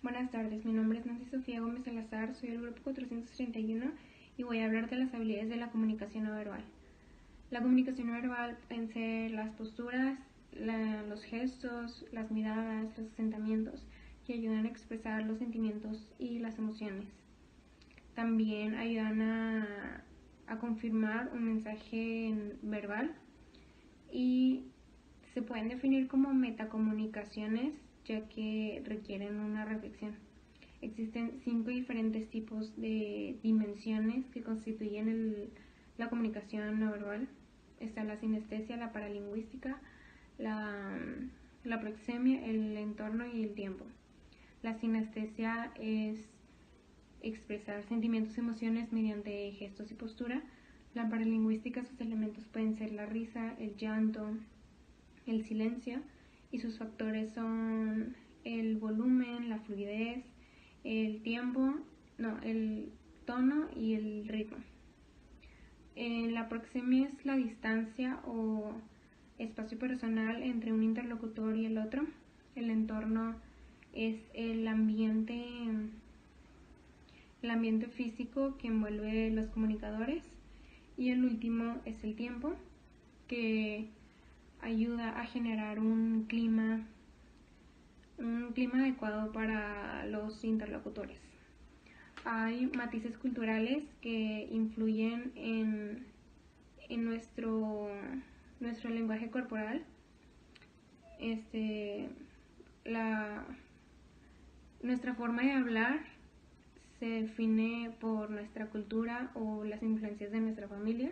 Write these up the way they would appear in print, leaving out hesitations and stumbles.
Buenas tardes, mi nombre es Nancy Sofía Gómez Salazar, soy del grupo 431 y voy a hablar de las habilidades de la comunicación no verbal. La comunicación no verbal pueden ser las posturas, los gestos, las miradas, los asentamientos que ayudan a expresar los sentimientos y las emociones. También ayudan a confirmar un mensaje verbal y se pueden definir como metacomunicaciones, ya que requieren una reflexión. Existen 5 diferentes tipos de dimensiones que constituyen la comunicación no verbal. Está la sinestesia, la paralingüística, la proxemia, el entorno y el tiempo. La sinestesia es expresar sentimientos y emociones mediante gestos y postura. La paralingüística, sus elementos pueden ser la risa, el llanto, el silencio, y sus factores son el volumen, la fluidez, el tono y el ritmo. La proxemia es la distancia o espacio personal entre un interlocutor y el otro. El entorno es el ambiente físico que envuelve los comunicadores. Y el último es el tiempo, que ayuda a generar un clima adecuado para los interlocutores. Hay matices culturales que influyen en nuestro lenguaje corporal. Nuestra forma de hablar se define por nuestra cultura o las influencias de nuestra familia,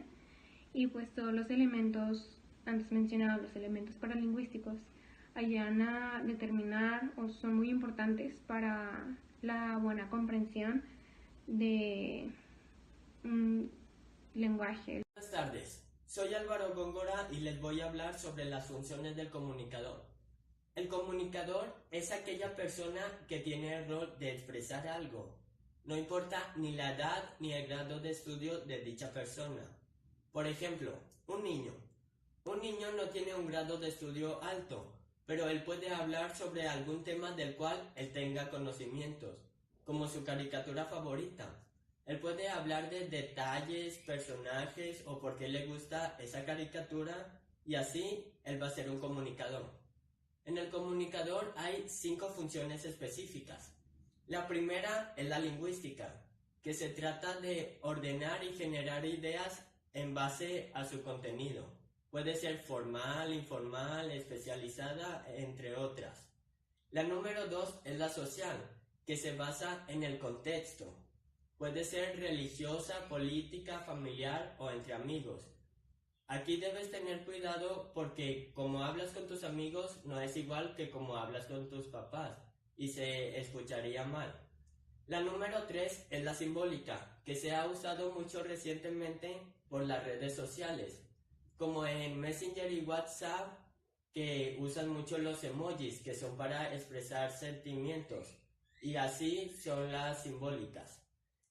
y pues todos los elementos antes mencionados, los elementos paralingüísticos, ayudan a determinar o son muy importantes para la buena comprensión de un lenguaje. Buenas tardes, soy Álvaro Góngora y les voy a hablar sobre las funciones del comunicador. El comunicador es aquella persona que tiene el rol de expresar algo. No importa ni la edad ni el grado de estudio de dicha persona. Por ejemplo, un niño. Un niño no tiene un grado de estudio alto, pero él puede hablar sobre algún tema del cual él tenga conocimientos, como su caricatura favorita. Él puede hablar de detalles, personajes o por qué le gusta esa caricatura, y así él va a ser un comunicador. En el comunicador hay 5 funciones específicas. La primera es la lingüística, que se trata de ordenar y generar ideas en base a su contenido. Puede ser formal, informal, especializada, entre otras. La número 2 es la social, que se basa en el contexto. Puede ser religiosa, política, familiar o entre amigos. Aquí debes tener cuidado porque como hablas con tus amigos no es igual que como hablas con tus papás y se escucharía mal. La número 3 es la simbólica, que se ha usado mucho recientemente por las redes sociales, como en Messenger y WhatsApp, que usan mucho los emojis, que son para expresar sentimientos, y así son las simbólicas.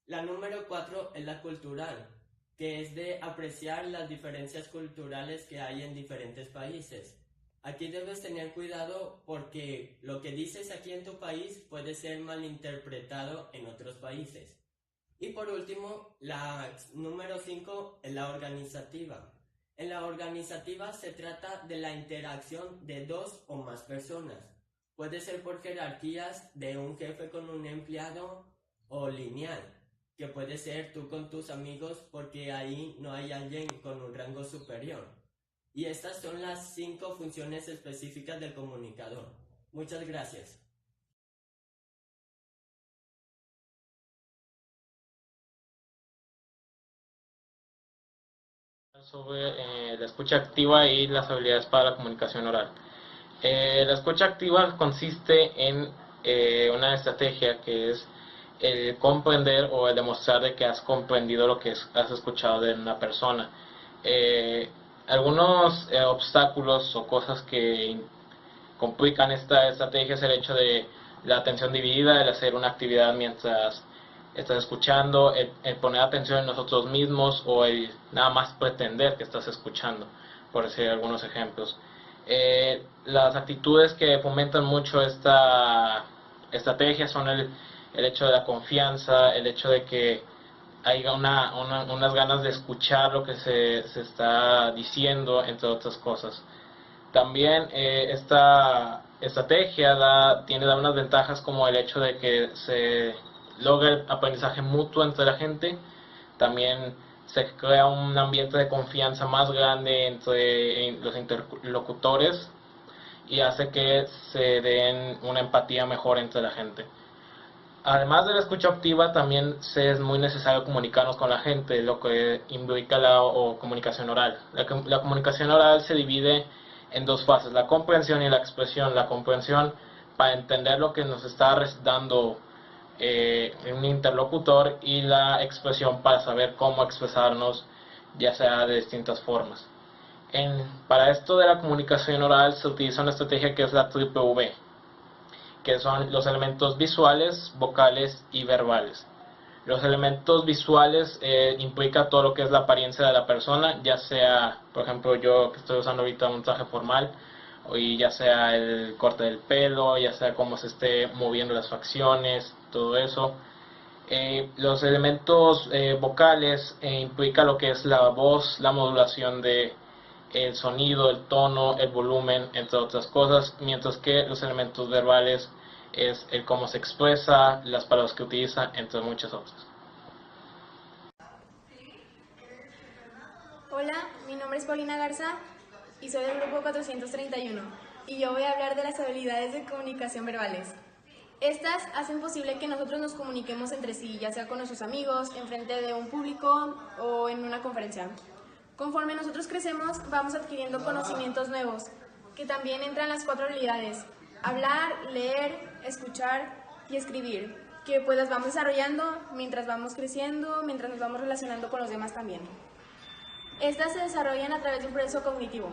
La número 4 es la cultural, que es de apreciar las diferencias culturales que hay en diferentes países. Aquí debes tener cuidado porque lo que dices aquí en tu país puede ser malinterpretado en otros países. Y por último, la número 5 es la organizativa. En la organizativa se trata de la interacción de 2 o más personas. Puede ser por jerarquías de un jefe con un empleado o lineal, que puede ser tú con tus amigos porque ahí no hay alguien con un rango superior. Y estas son las 5 funciones específicas del comunicador. Muchas gracias. Sobre la escucha activa y las habilidades para la comunicación oral. La escucha activa consiste en una estrategia que es el comprender o el demostrar de que has comprendido lo que has escuchado de una persona. Algunos obstáculos o cosas que complican esta estrategia es el hecho de la atención dividida, el hacer una actividad mientras estás escuchando, el poner atención en nosotros mismos o el nada más pretender que estás escuchando, por decir algunos ejemplos. Las actitudes que fomentan mucho estrategias son el hecho de la confianza, el hecho de que haya unas ganas de escuchar lo que se está diciendo, entre otras cosas. También esta estrategia da unas ventajas como el hecho de que se logra el aprendizaje mutuo entre la gente. También se crea un ambiente de confianza más grande entre los interlocutores y hace que se den una empatía mejor entre la gente. Además de la escucha activa, también es muy necesario comunicarnos con la gente, lo que implica la comunicación oral. La comunicación oral se divide en dos fases, la comprensión y la expresión. La comprensión para entender lo que nos está dando un interlocutor, y la expresión para saber cómo expresarnos, ya sea de distintas formas. Para esto de la comunicación oral se utiliza una estrategia que es la triple V, que son los elementos visuales, vocales y verbales. Los elementos visuales implica todo lo que es la apariencia de la persona, ya sea, por ejemplo, yo que estoy usando ahorita un traje formal, y ya sea el corte del pelo, ya sea cómo se esté moviendo las facciones, todo eso. Los elementos vocales implica lo que es la voz, la modulación de el sonido, el tono, el volumen, entre otras cosas, mientras que los elementos verbales es el cómo se expresa, las palabras que utiliza, entre muchas otras. Hola, mi nombre es Paulina Garza y soy del grupo 431 y yo voy a hablar de las habilidades de comunicación verbales. Estas hacen posible que nosotros nos comuniquemos entre sí, ya sea con nuestros amigos, enfrente de un público o en una conferencia. Conforme nosotros crecemos, vamos adquiriendo conocimientos nuevos, que también entran las 4 habilidades: hablar, leer, escuchar y escribir, que pues las vamos desarrollando mientras vamos creciendo, mientras nos vamos relacionando con los demás también. Estas se desarrollan a través de un proceso cognitivo,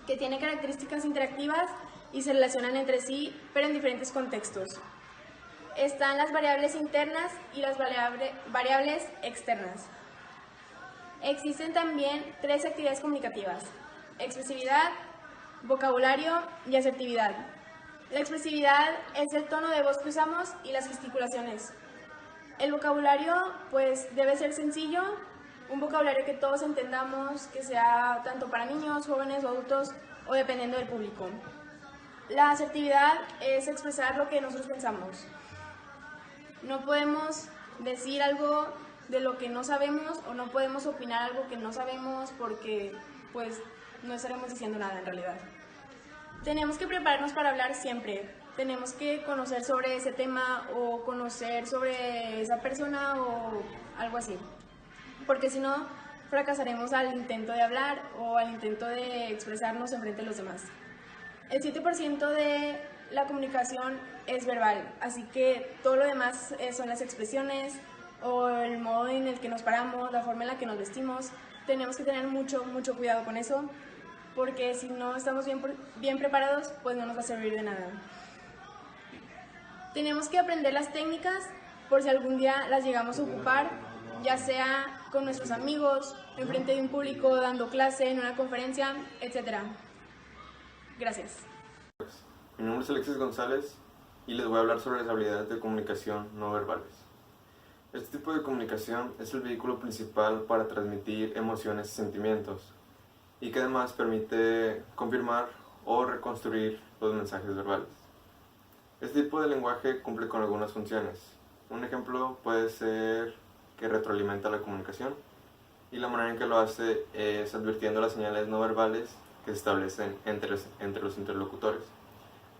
que tiene características interactivas y se relacionan entre sí, pero en diferentes contextos. Están las variables internas y las variables externas. Existen también 3 actividades comunicativas: expresividad, vocabulario y asertividad. La expresividad es el tono de voz que usamos y las gesticulaciones. El vocabulario pues debe ser sencillo, un vocabulario que todos entendamos, que sea tanto para niños, jóvenes o adultos, o dependiendo del público. La asertividad es expresar lo que nosotros pensamos. No podemos decir algo de lo que no sabemos, o no podemos opinar algo que no sabemos, porque pues no estaremos diciendo nada en realidad. Tenemos que prepararnos para hablar siempre. Tenemos que conocer sobre ese tema o conocer sobre esa persona o algo así, porque si no, fracasaremos al intento de hablar o al intento de expresarnos enfrente de los demás. El 7% de la comunicación es verbal, así que todo lo demás son las expresiones o el modo en el que nos paramos, la forma en la que nos vestimos. Tenemos que tener mucho cuidado con eso, porque si no estamos bien preparados, pues no nos va a servir de nada. Tenemos que aprender las técnicas por si algún día las llegamos a ocupar, ya sea con nuestros amigos, enfrente de un público, dando clase, en una conferencia, etc. Gracias. Mi nombre es Alexis González y les voy a hablar sobre las habilidades de comunicación no verbales. Este tipo de comunicación es el vehículo principal para transmitir emociones y sentimientos, y que además permite confirmar o reconstruir los mensajes verbales. Este tipo de lenguaje cumple con algunas funciones. Un ejemplo puede ser que retroalimenta la comunicación, y la manera en que lo hace es advirtiendo las señales no verbales que se establecen entre los interlocutores,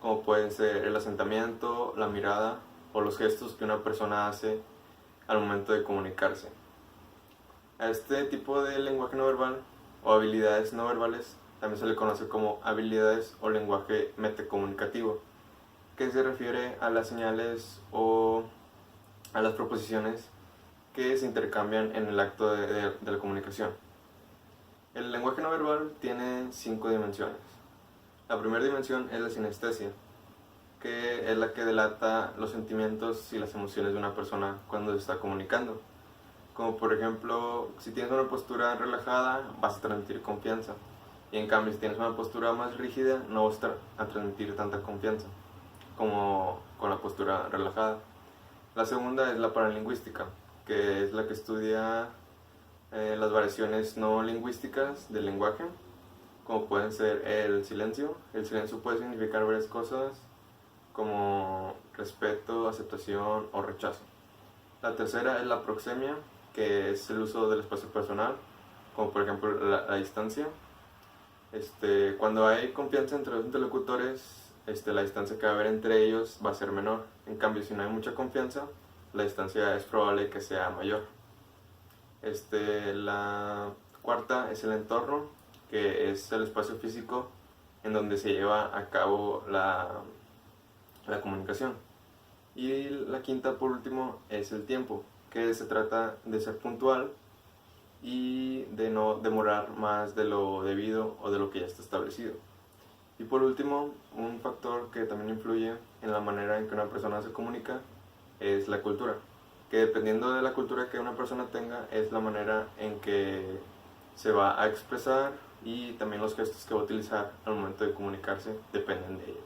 como pueden ser el asentamiento, la mirada o los gestos que una persona hace al momento de comunicarse. A este tipo de lenguaje no verbal o habilidades no verbales también se le conoce como habilidades o lenguaje metacomunicativo, que se refiere a las señales o a las proposiciones que se intercambian en el acto de la comunicación. El lenguaje no verbal tiene 5 dimensiones. La primera dimensión es la sinestesia, que es la que delata los sentimientos y las emociones de una persona cuando se está comunicando. Como por ejemplo, si tienes una postura relajada, vas a transmitir confianza. Y en cambio, si tienes una postura más rígida, no vas a transmitir tanta confianza. como con la postura relajada. La segunda es la paralingüística, que es la que estudia las variaciones no lingüísticas del lenguaje, como pueden ser el silencio. El silencio puede significar varias cosas, como respeto, aceptación o rechazo. La tercera es la proxemia, que es el uso del espacio personal, como por ejemplo la distancia. Cuando hay confianza entre los interlocutores, la distancia que va a haber entre ellos va a ser menor. En cambio, si no hay mucha confianza, la distancia es probable que sea mayor. La cuarta es el entorno, que es el espacio físico en donde se lleva a cabo la comunicación. Y la quinta, por último, es el tiempo, que se trata de ser puntual y de no demorar más de lo debido o de lo que ya está establecido. Y por último, un factor que también influye en la manera en que una persona se comunica es la cultura, que dependiendo de la cultura que una persona tenga es la manera en que se va a expresar, y también los gestos que va a utilizar al momento de comunicarse dependen de ello.